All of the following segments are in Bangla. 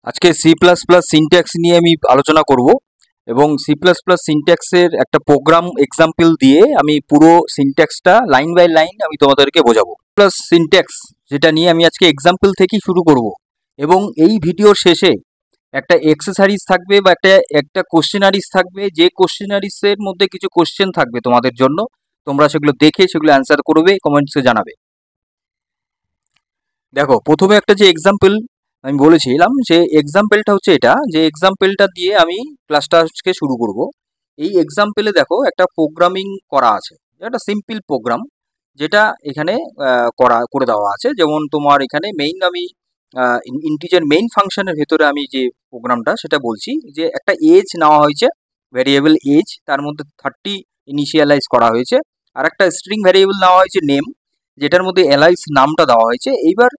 আজকে সি প্লাস প্লাস সিনট্যাক্স নিয়ে আমি আলোচনা করব এবং সি প্লাস প্লাস সিনট্যাক্সের একটা প্রোগ্রাম এক্সাম্পল দিয়ে আমি পুরো সিনট্যাক্সটা লাইন বাই লাইন আমি তোমাদেরকে বোঝাবো। প্লাস সিনট্যাক্স যেটা নিয়ে আমি আজকে এক্সাম্পল থেকেই শুরু করব এবং এই ভিডিওর শেষে একটা এক্সারসাইজ থাকবে বা একটা একটা কোশ্চেনারিজ থাকবে, যে কোশ্চেনারিজের মধ্যে কিছু কোশ্চেন থাকবে তোমাদের জন্য। তোমরা সেগুলো দেখে সেগুলো অ্যান্সার করবে, কমেন্টসে জানাবে। দেখো, প্রথমে একটা যে এক্সাম্পল আমি বলেছিলাম, যে এক্সাম্পলটা হচ্ছে এটা, যে এক্সাম্পলটা দিয়ে আমি ক্লাসটা আজকে শুরু করব। এই এক্সাম্পলে দেখো একটা প্রোগ্রামিং করা আছে, একটা সিম্পল প্রোগ্রাম, যেটা এখানে করে দেওয়া আছে। যেমন তোমার এখানে মেইন আমি ইন্টিজার মেইন ফাংশনের ভেতরে আমি যে প্রোগ্রামটা সেটা বলছি, যে একটা এজ নেওয়া হয়েছে, ভ্যারিয়েবল এজ, তার মধ্যে 30 ইনিশিয়ালাইজ করা হয়েছে। আর একটা স্ট্রিং ভ্যারিয়েবল নেওয়া হয়েছে নেম, যেটার মধ্যে এলাইস নামটা দেওয়া হয়েছে। এইবার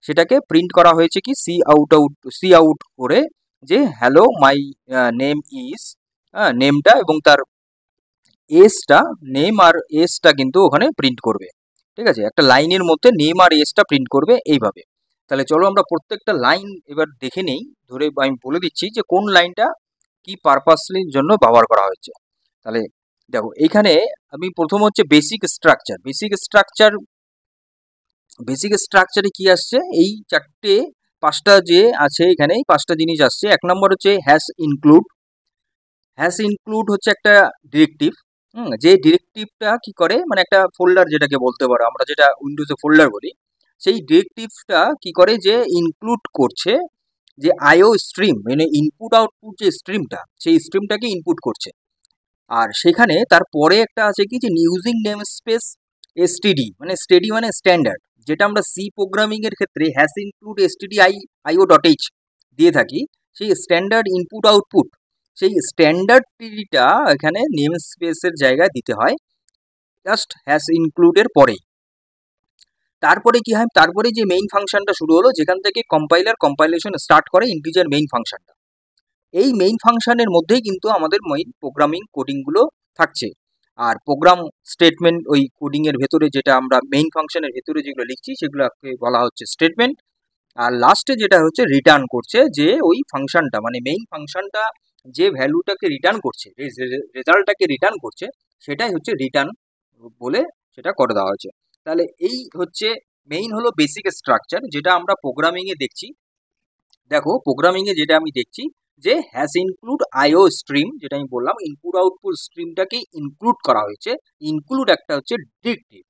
সেটাকে প্রিন্ট করা হয়েছে কি সি আউট করে, যে হ্যালো মাই নেম ইজ, নেমটা এবং তার এসটা, নেম আর এসটা কিন্তু ওখানে প্রিন্ট করবে। ঠিক আছে, একটা লাইনের মধ্যে নেম আর এসটা প্রিন্ট করবে এইভাবে। তাহলে চলো আমরা প্রত্যেকটা লাইন এবার দেখে নেই, ধরে আমি বলে দিচ্ছি যে কোন লাইনটা কি পারপাসলির জন্য ব্যবহার করা হয়েছে। তাহলে দেখো, এইখানে আমি প্রথম হচ্ছে বেসিক স্ট্রাকচারে কি আসছে, এই পাঁচটা যে আছে এখানে, এই পাঁচটা জিনিস আসছে। এক নম্বর হচ্ছে হ্যাশ ইনক্লুড হচ্ছে একটা ডিরেক্টিভ। যে ডিরেক্টিভটা কি করে, মানে একটা ফোল্ডার যেটাকে বলতে পারো, আমরা যেটা উইন্ডোজে ফোল্ডার বলি, সেই ডিরেক্টিভটা কি করে, যে ইনক্লুড করছে যে আইও স্ট্রিম, মানে ইনপুট আউটপুট যে স্ট্রিমটা, সেই স্ট্রিমটাকে ইনপুট করছে। আর সেখানে তারপরে একটা আছে কি, যে ইউজিং নেম স্পেস এসটিডি, মানে স্টেডি মানে স্ট্যান্ডার্ড, যেটা আমরা সি প্রোগ্রামিং এর ক্ষেত্রে হ্যাশ ইনক্লুড এসটিডি আইও ডট এইচ দিয়ে থাকি। সেই স্ট্যান্ডার্ড ইনপুট আউটপুট, সেই স্ট্যান্ডার্ড টিডিটা এখানে নেম স্পেসের জায়গায় দিতে হয়, জাস্ট হ্যাশ ইনক্লুডের পরেই। তারপরে কি হয়, তারপরে যে মেইন ফাংশনটা শুরু হলো, যেখান থেকে কম্পাইলেশন স্টার্ট করে ইন্টিজার মেইন ফাংশনটা। এই মেইন ফাংশনের মধ্যেই কিন্তু আমাদের মেইন প্রোগ্রামিং কোডিংগুলো থাকছে। আর প্রোগ্রাম স্টেটমেন্ট, ওই কোডিংয়ের ভেতরে যেটা আমরা মেইন ফাংশনের ভেতরে যেগুলো লিখছি সেগুলোকে বলা হচ্ছে স্টেটমেন্ট। আর লাস্টে যেটা হচ্ছে রিটার্ন করছে, যে ওই ফাংশনটা, মানে মেইন ফাংশনটা যে ভ্যালুটাকে রিটার্ন করছে, রেজাল্টটাকে রিটার্ন করছে, সেটাই হচ্ছে রিটার্ন বলে সেটা করে দেওয়া হয়েছে। তাহলে এই হচ্ছে মেইন হলো বেসিক স্ট্রাকচার, যেটা আমরা প্রোগ্রামিংয়ে দেখছি। দেখো, প্রোগ্রামিংয়ে যেটা আমি দেখছি, যে হ্যাশ ইনক্লুড আইও স্ট্রিম, যেটা আমি বললাম, ইনপুট আউটপুট স্ট্রিমটাকে ইনক্লুড করা হয়েছে। ইনক্লুড একটা হচ্ছে ডিরেক্টিভ।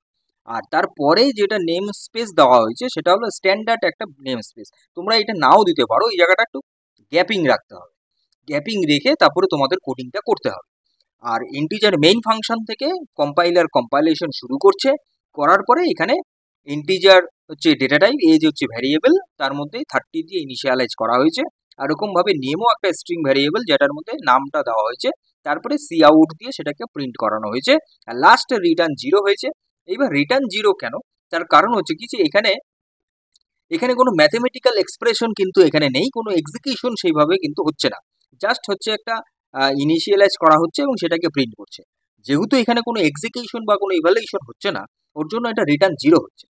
আর তারপরে যেটা নেম স্পেস দেওয়া হয়েছে সেটা হলো স্ট্যান্ডার্ড একটা নেম স্পেস। তোমরা এটা নাও দিতে পারো, এই জায়গাটা একটু গ্যাপিং রাখতে হবে। গ্যাপিং রেখে তারপরে তোমাদের কোডিংটা করতে হবে। আর ইন্টিজার মেইন ফাংশন থেকে কম্পাইলেশন শুরু করছে, করার পরে এখানে ইন্টিজার হচ্ছে ডেটা টাইপ, এজ হচ্ছে ভ্যারিয়েবল, তার মধ্যে 30 দিয়ে ইনিশিয়ালাইজ করা হয়েছে। আর এরকমভাবে নেমও একটা স্ট্রিং ভ্যারিয়েবল, যেটার মধ্যে নামটা দেওয়া হয়েছে। তারপরে সি আউট দিয়ে সেটাকে প্রিন্ট করানো হয়েছে। আর লাস্টে রিটার্ন 0 হয়েছে। এইবার রিটার্ন 0 কেন, তার কারণ হচ্ছে কি, যে এখানে এখানে কোনো ম্যাথমেটিক্যাল এক্সপ্রেশন কিন্তু এখানে নেই, কোনো এক্সিকিউশন সেইভাবে কিন্তু হচ্ছে না। জাস্ট হচ্ছে একটা ইনিশিয়ালাইজ করা হচ্ছে এবং সেটাকে প্রিন্ট করছে। যেহেতু এখানে কোনো এক্সিকিউশন বা কোনো ইভ্যালুয়েশন হচ্ছে না, ওর জন্য এটা রিটার্ন 0 হচ্ছে।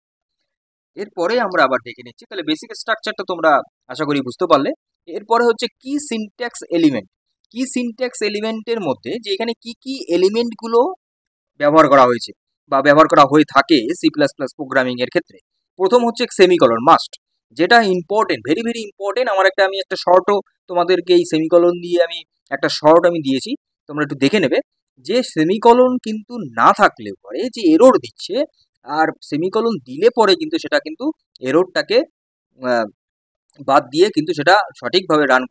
এরপরে আমরা আবার দেখে নিচ্ছি। তাহলে বেসিক স্ট্রাকচারটা তোমরা আশা করি বুঝতে পারলে। এরপরে হচ্ছে কি সিনট্যাক্স এলিমেন্ট। কি সিনট্যাক্স এলিমেন্টের মধ্যে যে এখানে কি কি এলিমেন্টগুলো ব্যবহার করা হয়েছে বা ব্যবহার করা হয়ে থাকে সি প্লাস প্লাস প্রোগ্রামিং এর ক্ষেত্রে। প্রথম হচ্ছে সেমিকলন মাস্ট, যেটা ইম্পর্টেন্ট, ভেরি ভেরি ইম্পর্টেন্ট। আমি একটা শর্টও তোমাদেরকে এই সেমিকলন দিয়ে আমি একটা শর্ট আমি দিয়েছি, তোমরা একটু দেখে নেবে। যে সেমিকলন কিন্তু না থাকলে পরে যে এরর দিচ্ছে, আর সেমিকলন দিলে পরে কিন্তু সেটা কিন্তু এররটাকে বাদ দিয়ে কিন্তু সেটা সঠিকভাবে রান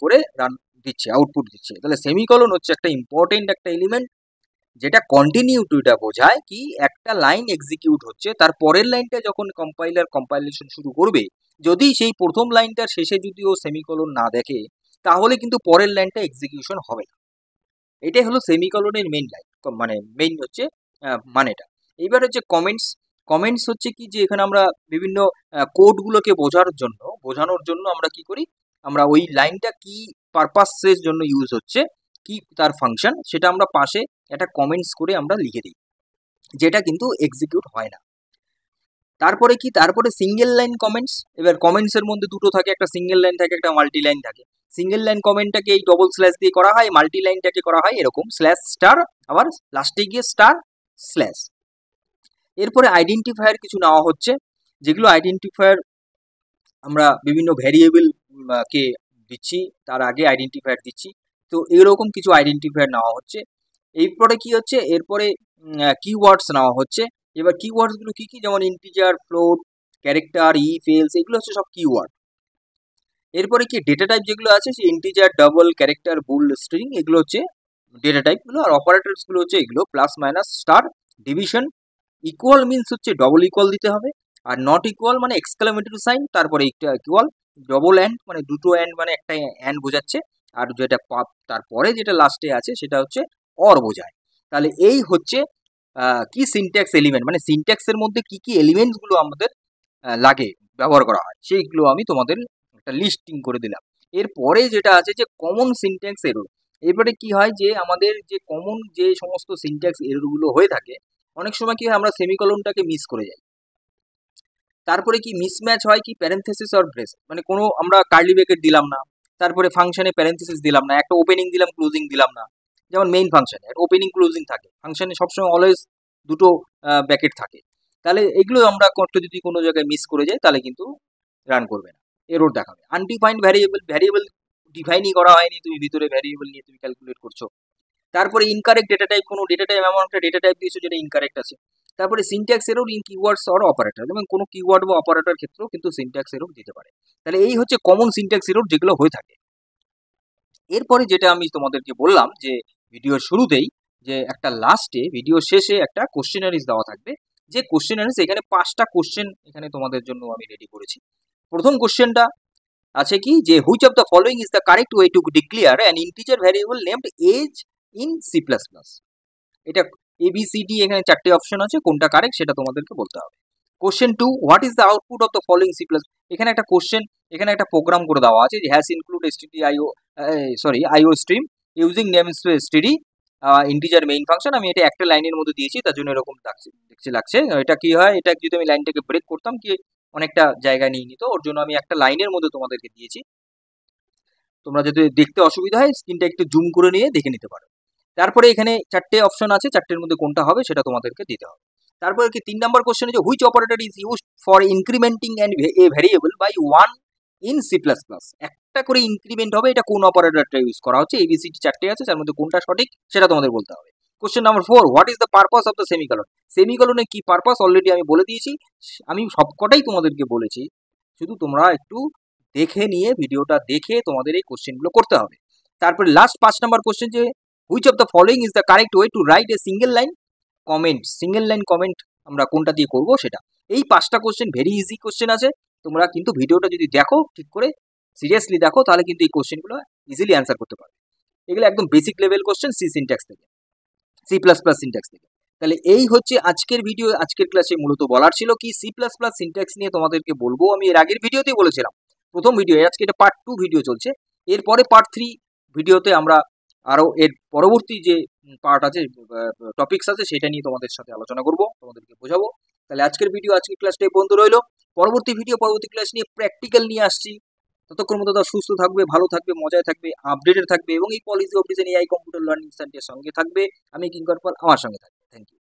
দিচ্ছে, আউটপুট দিচ্ছে। তাহলে সেমিকলন হচ্ছে একটা ইম্পর্টেন্ট একটা এলিমেন্ট, যেটা কন্টিনিউটিটা বোঝায়, কি একটা লাইন এক্সিকিউট হচ্ছে, তার পরের লাইনটা যখন কম্পাইলেশন শুরু করবে, যদি সেই প্রথম লাইনটার শেষে যদি ও সেমিকলন না দেখে, তাহলে কিন্তু পরের লাইনটা এক্সিকিউশন হবে না। এটাই হলো সেমিকলনের মেইন লাইন, মানে মেইন হচ্ছে মানেটা। এইবার হচ্ছে কমেন্টস হচ্ছে কি, যে এখানে আমরা বিভিন্ন কোডগুলোকে বোঝানোর জন্য আমরা কি করি, আমরা ওই লাইনটা কি পারপাসের জন্য ইউজ হচ্ছে, কি তার ফাংশন, সেটা আমরা পাশে একটা কমেন্টস করে আমরা লিখে দিই, যেটা কিন্তু এক্সিকিউট হয় না। তারপরে সিঙ্গেল লাইন কমেন্টস। এবার কমেন্টসের মধ্যে দুটো থাকে, একটা সিঙ্গেল লাইন থাকে, একটা মাল্টি লাইন থাকে। সিঙ্গেল লাইন কমেন্টটাকে এই ডবল স্ল্যাশ দিয়ে করা হয়, মাল্টি লাইনটাকে করা হয় এরকম স্ল্যাশ স্টার, আবার লাস্টে গিয়ে স্টার স্ল্যাশ। এরপরে আইডেন্টিফায়ার কিছু নেওয়া হচ্ছে, যেগুলো আইডেন্টিফায়ার আমরা বিভিন্ন ভ্যারিয়েবল কে দিচ্ছি, তার আগে আইডেন্টিফায়ার দিচ্ছি। তো এরকম কিছু আইডেন্টিফায়ার নেওয়া হচ্ছে। এরপরে কি হচ্ছে, এরপরে কিওয়ার্ডস নেওয়া হচ্ছে। এবার কিওয়ার্ডসগুলো কি কি, যেমন integer, float, character, if, else, এগুলো হচ্ছে সব কিওয়ার্ড। এরপরে কি ডেটা টাইপ যেগুলো আছে, সেই ইন্টিজার, ডাবল, ক্যারেক্টার, বুল, স্ট্রিং, এগুলো হচ্ছে ডেটা টাইপগুলো। আর অপারেটরসগুলো হচ্ছে এগুলো plus, minus, star, division. Equal means হচ্ছে ডবল ইকুয়াল দিতে হবে, আর নট ইকুয়াল মানে এক্সক্লামেটরি সাইন, তারপরে একটা ইকুয়াল। ডবল অ্যান্ড মানে দুটো অ্যান্ড মানে একটা অ্যান্ড বোঝাচ্ছে, আর যেটা তারপরে যেটা লাস্টে আছে সেটা হচ্ছে অর বোঝায়। তাহলে এই হচ্ছে কি সিনট্যাক্স এলিমেন্ট, মানে সিনট্যাক্সের মধ্যে কি কি এলিমেন্টসগুলো আমাদের লাগে, ব্যবহার করা হয়, সেইগুলো আমি তোমাদের একটা লিস্টিং করে দিলাম। এরপরে যেটা আছে যে কমন সিনট্যাক্স এরর। এরপরে কি হয় যে আমাদের যে কমন যে সমস্ত সিনট্যাক্স এররগুলো হয়ে থাকে, অনেক সময় কি হয় আমরা সেমিকলনটাকে মিস করে যাই। তারপরে কি মিসম্যাচ হয় কি প্যারেন্থেসিস অর ব্রেস, মানে কোনো আমরা কার্লি ব্র্যাকেট দিলাম না, তারপরে ফাংশনে প্যারেন্থেসিস দিলাম না, একটা ওপেনিং দিলাম, ক্লোজিং দিলাম না। যেমন মেইন ফাংশনে একটা ওপেনিং ক্লোজিং থাকে, ফাংশনে সবসময় অলওয়েজ দুটো ব্র্যাকেট থাকে। তাহলে এগুলো আমরা যদি কোনো জায়গায় মিস করে যাই তাহলে কিন্তু রান করবে না, এরর দেখাবে। আনডিফাইন্ড ভ্যারিয়েবল, ভ্যারিয়েবল ডিফাইনই করা হয়নি, তুমি ভিতরে ভ্যারিয়েবল নিয়ে তুমি ক্যালকুলেট করছো। তারপরে ইনকারেক্ট ডেটা টাইপ, কোনো ডেটা টাইপ এমন একটা ডেটা টাইপ দিয়েছো যেটা ইনকারেক্ট আছে। তারপরে syntax error in keywords or operator, যেমন কোনো কিওয়ার্ড বা অপারেটর ক্ষেত্রেও কিন্তু সিনট্যাক্স এরর দিতে পারে। তাহলে এই হচ্ছে কমন সিনট্যাক্স এরর যেগুলো হয়ে থাকে। এরপরে যেটা আমি তোমাদেরকে বললাম যে ভিডিওর শুরুতেই, যে একটা লাস্টে ভিডিও শেষে একটা কোশ্চেনারিজ দেওয়া থাকবে, যে কোশ্চেনারিজ এখানে 5টা কোশ্চেন এখানে তোমাদের জন্য আমি রেডি করেছি। প্রথম কোশ্চেনটা আছে কি, যে which of the following is the correct way to declare an integer variable named as in C plus plus. এটা ABCD, এখানে 4টে অপশন আছে, কোনটা কারেক্ট সেটা তোমাদেরকে বলতে হবে। Question 2, what is the output of the following C plus. এখানে একটা কোশ্চেন, এখানে একটা প্রোগ্রাম করে দেওয়া আছে যে has include IO stream using name std integer main function. আমি এটা একটা লাইনের মধ্যে দিয়েছি, তার জন্য এরকম লাগছে। এটা কি হয়, এটা যদি আমি লাইনটাকে ব্রেক করতাম কি অনেকটা জায়গা নিয়ে নিত, ওর জন্য আমি একটা লাইনের মধ্যে তোমাদেরকে দিয়েছি। তোমরা যদি দেখতে অসুবিধা হয় স্ক্রিনটা একটু জুম করে নিয়ে দেখে নিতে পারো। তারপরে এখানে 4টে অপশন আছে, 4টের মধ্যে কোনটা হবে সেটা তোমাদেরকে দিতে হবে। তারপরে কি 3 নাম্বার কোশ্চেন, যে which operator is used for incrementing a variable by 1 in C plus plus. একটা করে ইনক্রিমেন্ট হবে, এটা কোন অপারেটরটা ইউজ করা হচ্ছে। ABCD 4টে আছে, তার মধ্যে কোনটা সঠিক সেটা তোমাদের বলতে হবে। Question number 4, what is the purpose of the semicolon. সেমিকলনের কি পারপাস অলরেডি আমি বলে দিয়েছি, আমি সবকটাই তোমাদেরকে বলেছি, শুধু তোমরা একটু দেখে নিয়ে ভিডিওটা দেখে তোমাদের এই কোশ্চেনগুলো করতে হবে। তারপরে লাস্ট 5 নাম্বার কোশ্চেন, যে which of the following is the correct way two write a single line comment. Single line comment আমরা কোনটা দিয়ে করবো সেটা। এই 5টা কোশ্চেন ভেরি ইজি কোশ্চেন আছে, তোমরা কিন্তু ভিডিওটা যদি দেখো ঠিক করে সিরিয়াসলি দেখো, তাহলে কিন্তু এই কোশ্চেনগুলো ইজিলি অ্যান্সার করতে পারবে। এগুলো একদম basic level question, C syntax থেকে, সি প্লাস প্লাস সিনট্যাক্স থেকে। তাহলে এই হচ্ছে আজকের ভিডিও। আজকের ক্লাসে মূলত বলার ছিল কি সি প্লাস প্লাস সিনট্যাক্স নিয়ে তোমাদেরকে বলবো। আমি এর আগের ভিডিওতেই বলেছিলাম, প্রথম ভিডিও, আজকে এটা পার্ট 2 ভিডিও চলছে। এরপরে পার্ট 3 ভিডিওতে আমরা আরও এর পরবর্তী যে পার্ট আছে, টপিকস আছে, সেটা নিয়ে তোমাদের সাথে আলোচনা করব, তোমাদেরকে বোঝাবো। তাহলে আজকের ভিডিও, আজকের ক্লাসটা এই পর্যন্ত রইলো। পরবর্তী ভিডিও, পরবর্তী ক্লাস নিয়ে প্র্যাকটিক্যাল নিয়ে আসছি। ততক্ষণ মতো তারা সুস্থ থাকবে, ভালো থাকবে, মজায় থাকবে, আপডেটেড থাকবে এবং এই policy of design AI computer learning সেন্টারের সঙ্গে থাকবে। আমি কিঙ্কর পাল, আমার সঙ্গে থাকবে। Thank you.